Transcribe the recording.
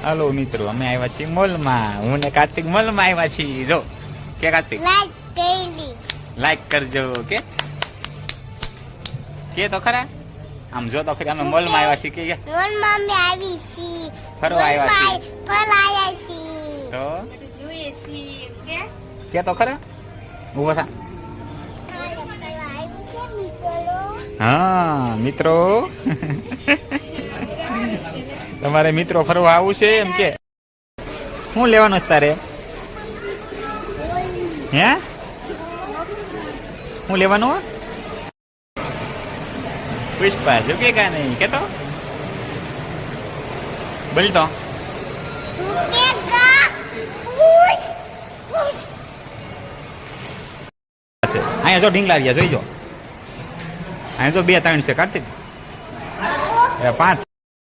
હાલો મિત્રો, અમે આવ્યા છીએ મોલમાં. હું ને કાર્તિક મોલમાં આવ્યા છીએ. જો કે કાર્તિક લાઈક કરજો કે તો ખરા. આમ જો તો ખરી, અમે મોલમાં આવ્યા છીએ. કે મોલમાં અમે આવી છીએ. ફરવા આવ્યા છીએ. ફરવા આવ્યા છીએ. તો જોઈએ છીએ કે તો ખરા. ઉભો થા. હા મિત્રો, તમારે મિત્રો ફરવા આવું છે એમ કે. શું લેવાનું છે તારે? હે શું લેવાનું? પુષ્પા જો કે કા નહીં કે તો બોલ તો. અહીંયા જો ઢીંગલા રહ્યા જોઈજો. અહીંયા તો 2-3 છે કાર્તિક. 5